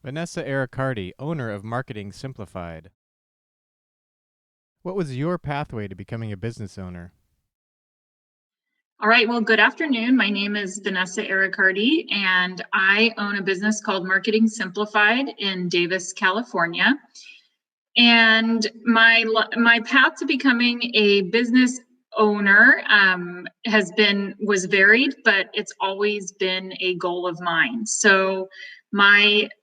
Vanessa Errecarte, owner of Marketing Simplified. What was your pathway to becoming a business owner? All right, well, good afternoon. My name is Vanessa Errecarte, and I own a business called Marketing Simplified in Davis, California. And my path to becoming a business owner was varied, but it's always been a goal of mine. So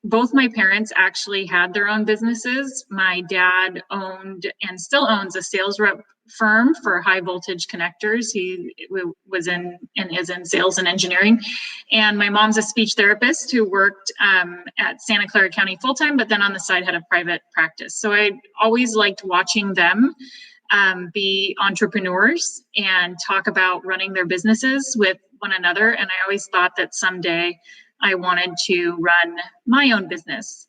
both my parents actually had their own businesses. My dad owned and still owns a sales rep firm for high voltage connectors. He was in and is in sales and engineering. And my mom's a speech therapist who worked at Santa Clara County full time, but then on the side had a private practice. So I always liked watching them be entrepreneurs and talk about running their businesses with one another. And I always thought that someday I wanted to run my own business.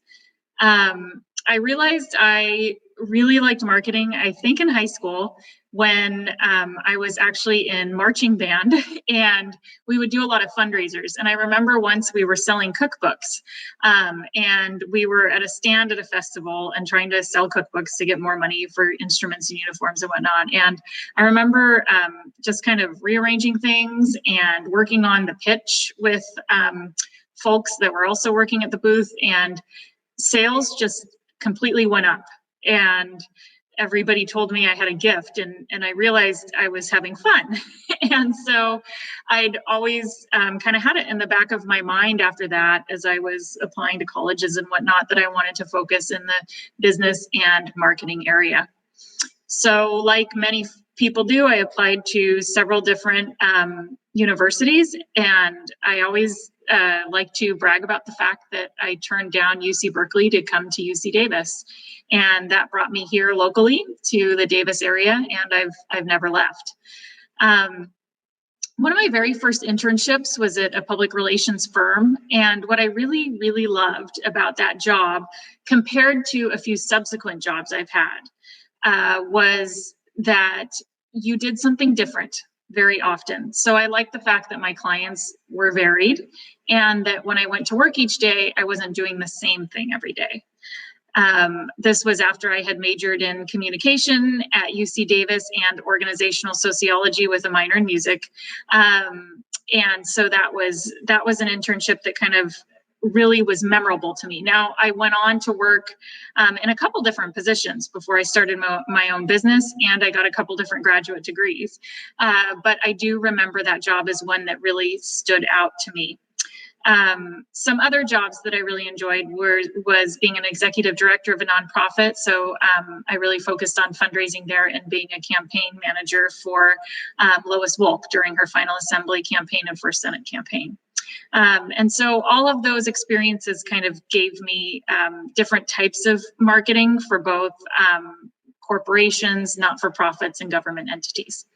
I realized I really liked marketing, I think in high school, when I was actually in marching band and we would do a lot of fundraisers. And I remember once we were selling cookbooks and we were at a stand at a festival and trying to sell cookbooks to get more money for instruments and uniforms and whatnot. And I remember just kind of rearranging things and working on the pitch with folks that were also working at the booth, and sales just completely went up. And everybody told me I had a gift, and I realized I was having fun. And so I'd always kind of had it in the back of my mind after that, as I was applying to colleges and whatnot, that I wanted to focus in the business and marketing area. So like many people do, I applied to several different universities, and I always like to brag about the fact that I turned down UC Berkeley to come to UC Davis. And that brought me here locally to the Davis area, and I've never left. One of my very first internships was at a public relations firm. And what I really, really loved about that job, compared to a few subsequent jobs I've had, was that you did something different very often. So I liked the fact that my clients were varied, and that when I went to work each day, I wasn't doing the same thing every day. This was after I had majored in communication at UC Davis and organizational sociology with a minor in music. And so that was an internship that kind of really was memorable to me. Now, I went on to work in a couple different positions before I started my own business, and I got a couple different graduate degrees. But I do remember that job as one that really stood out to me. Some other jobs that I really enjoyed was being an executive director of a nonprofit. So I really focused on fundraising there and being a campaign manager for Lois Wolk during her final assembly campaign and first Senate campaign. And so all of those experiences kind of gave me different types of marketing for both corporations, not-for-profits, and government entities.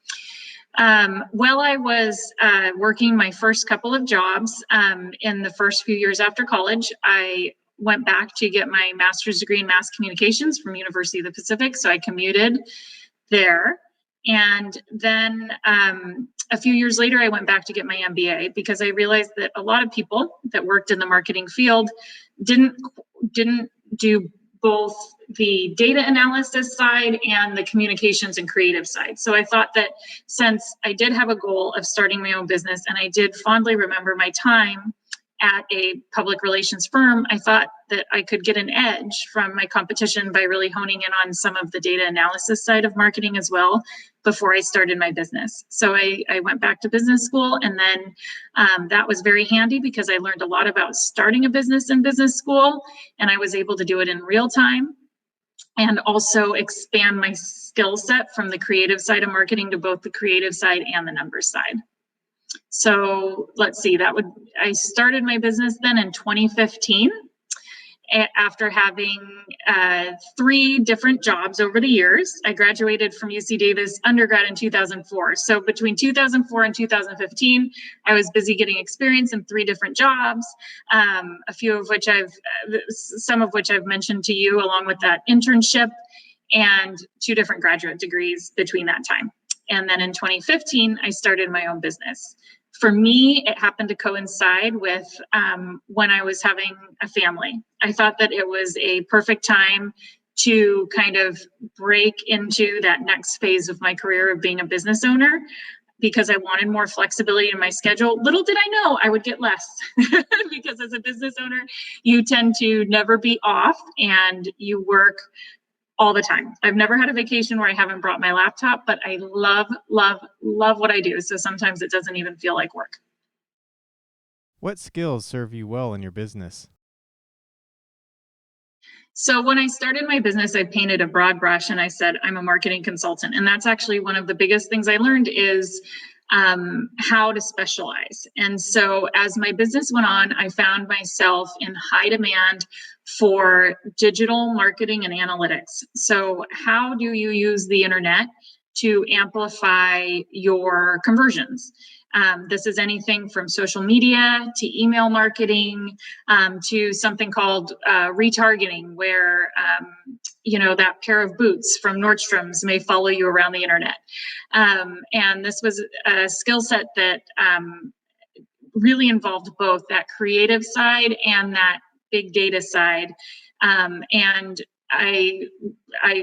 While I was working my first couple of jobs in the first few years after college, I went back to get my master's degree in mass communications from University of the Pacific. So I commuted there. And then a few years later, I went back to get my MBA because I realized that a lot of people that worked in the marketing field didn't do both the data analysis side and the communications and creative side. So I thought that since I did have a goal of starting my own business, and I did fondly remember my time at a public relations firm, I thought that I could get an edge from my competition by really honing in on some of the data analysis side of marketing as well before I started my business. So I went back to business school, and then that was very handy because I learned a lot about starting a business in business school, and I was able to do it in real time and also expand my skill set from the creative side of marketing to both the creative side and the numbers side. So let's see, I started my business then in 2015 after having 3 different jobs over the years. I graduated from UC Davis undergrad in 2004. So between 2004 and 2015, I was busy getting experience in 3 different jobs, some of which I've mentioned to you, along with that internship, and 2 different graduate degrees between that time. And then in 2015, I started my own business. For me, it happened to coincide with when I was having a family. I thought that it was a perfect time to kind of break into that next phase of my career of being a business owner, because I wanted more flexibility in my schedule. Little did I know I would get less because as a business owner, you tend to never be off and you work all the time. I've never had a vacation where I haven't brought my laptop, but I love, love, love what I do. So sometimes it doesn't even feel like work. What skills serve you well in your business? So when I started my business, I painted a broad brush and I said, I'm a marketing consultant. And that's actually one of the biggest things I learned is how to specialize. And so as my business went on, I found myself in high demand for digital marketing and analytics. So how do you use the internet to amplify your conversions? This is anything from social media to email marketing to something called retargeting, where that pair of boots from Nordstrom's may follow you around the internet. And this was a skill set that really involved both that creative side and that big data side. And I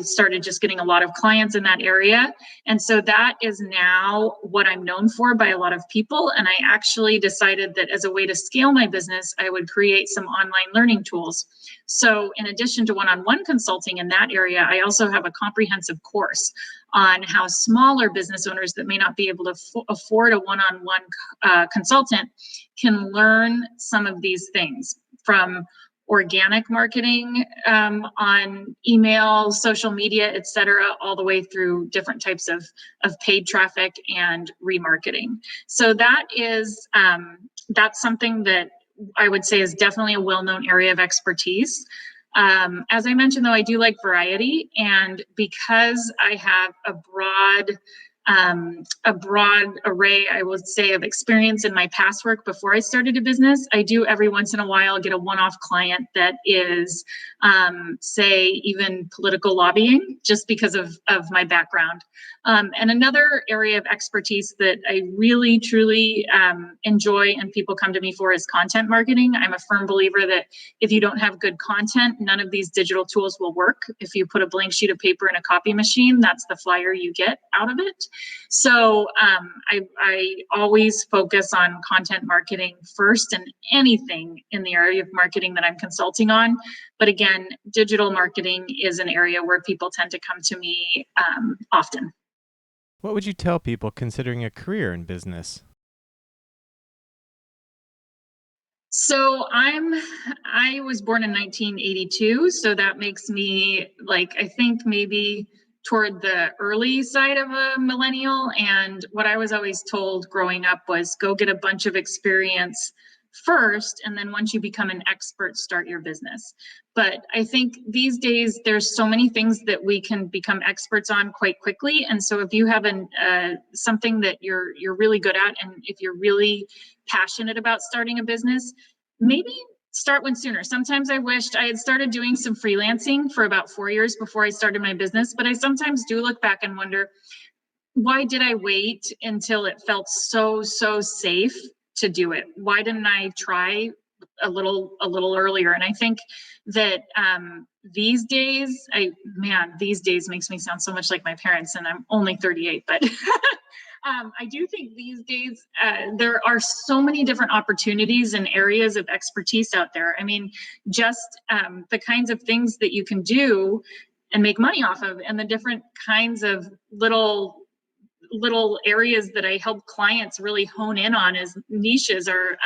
started just getting a lot of clients in that area. And so that is now what I'm known for by a lot of people. And I actually decided that as a way to scale my business, I would create some online learning tools. So in addition to one-on-one consulting in that area, I also have a comprehensive course on how smaller business owners that may not be able to afford a one-on-one consultant can learn some of these things, from organic marketing on email, social media, et cetera, all the way through different types of paid traffic and remarketing. So that's something that I would say is definitely a well-known area of expertise. As I mentioned, though, I do like variety, and because I have a broad array, I would say, of experience in my past work before I started a business, I do every once in a while get a one-off client that is, say, even political lobbying, just because of my background. And another area of expertise that I really, truly enjoy and people come to me for is content marketing. I'm a firm believer that if you don't have good content, none of these digital tools will work. If you put a blank sheet of paper in a copy machine, that's the flyer you get out of it. So I always focus on content marketing first, and anything in the area of marketing that I'm consulting on. But again, digital marketing is an area where people tend to come to me often. What would you tell people considering a career in business? So I was born in 1982, so that makes me, like, I think maybe toward the early side of a millennial. And what I was always told growing up was go get a bunch of experience first, and then once you become an expert, start your business. But I think these days there's so many things that we can become experts on quite quickly. And so if you have something that you're really good at, and if you're really passionate about starting a business, maybe start one sooner. Sometimes I wished I had started doing some freelancing for about 4 years before I started my business, but I sometimes do look back and wonder, why did I wait until it felt so safe to do it? Why didn't I try a little earlier? And I think that these days makes me sound so much like my parents, and I'm only 38, but I do think these days there are so many different opportunities and areas of expertise out there. I mean, just the kinds of things that you can do and make money off of, and the different kinds of little areas that I help clients really hone in on as niches are,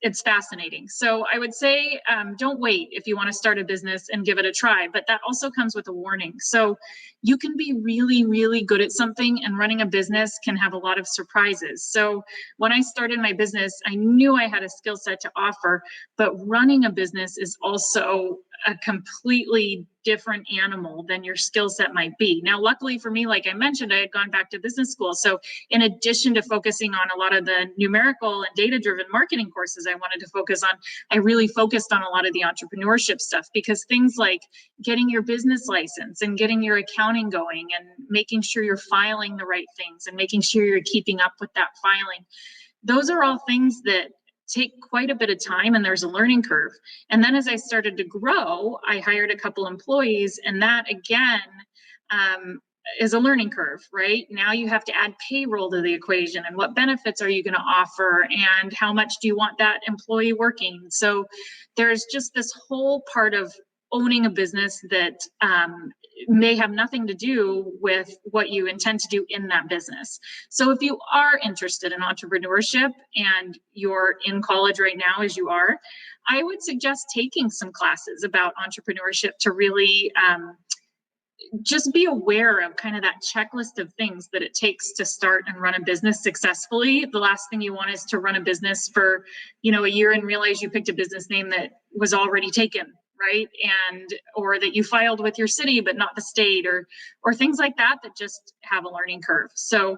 it's fascinating. So I would say, don't wait if you want to start a business, and give it a try, but that also comes with a warning. So you can be really, really good at something, and running a business can have a lot of surprises. So when I started my business, I knew I had a skill set to offer, but running a business is also a completely different animal than your skill set might be. Now, luckily for me, like I mentioned, I had gone back to business school. So in addition to focusing on a lot of the numerical and data-driven marketing courses I wanted to focus on, I really focused on a lot of the entrepreneurship stuff, because things like getting your business license and getting your accounting going and making sure you're filing the right things and making sure you're keeping up with that filing, those are all things that take quite a bit of time, and there's a learning curve. And then as I started to grow, I hired a couple employees, and that again is a learning curve, right? Now you have to add payroll to the equation, and what benefits are you going to offer, and how much do you want that employee working? So there's just this whole part of owning a business that may have nothing to do with what you intend to do in that business. So if you are interested in entrepreneurship and you're in college right now, as you are, I would suggest taking some classes about entrepreneurship to really just be aware of kind of that checklist of things that it takes to start and run a business successfully. The last thing you want is to run a business for, a year and realize you picked a business name that was already taken, right? And or that you filed with your city but not the state, or things like that just have a learning curve. So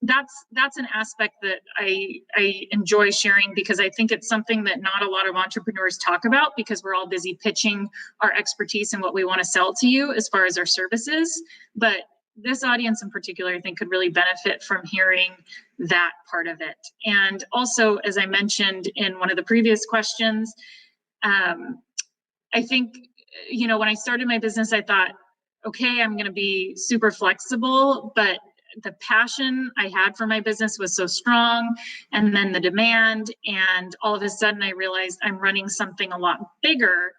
that's an aspect that I enjoy sharing, because I think it's something that not a lot of entrepreneurs talk about, because we're all busy pitching our expertise and what we want to sell to you as far as our services. But this audience in particular, I think, could really benefit from hearing that part of it. And also, as I mentioned in one of the previous questions, I think, when I started my business, I thought, okay, I'm going to be super flexible, but the passion I had for my business was so strong, and then the demand, and all of a sudden I realized I'm running something a lot bigger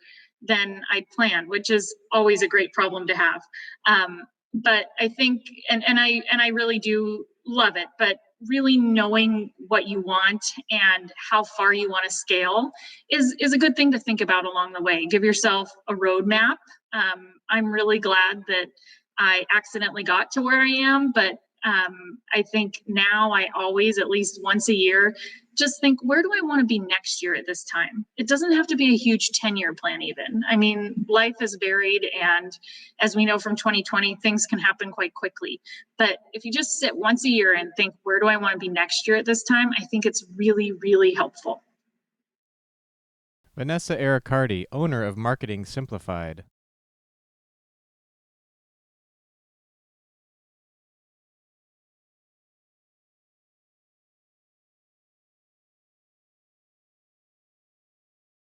than I planned, which is always a great problem to have. But I think, and I really do love it, but really knowing what you want and how far you want to scale is a good thing to think about along the way. Give yourself a roadmap. I'm really glad that I accidentally got to where I am, but I think now I always, at least once a year, just think, where do I want to be next year at this time? It doesn't have to be a huge 10-year plan even. I mean, life is varied, and as we know from 2020, things can happen quite quickly. But if you just sit once a year and think, where do I want to be next year at this time? I think it's really, really helpful. Vanessa Errecarte, owner of Marketing Simplified.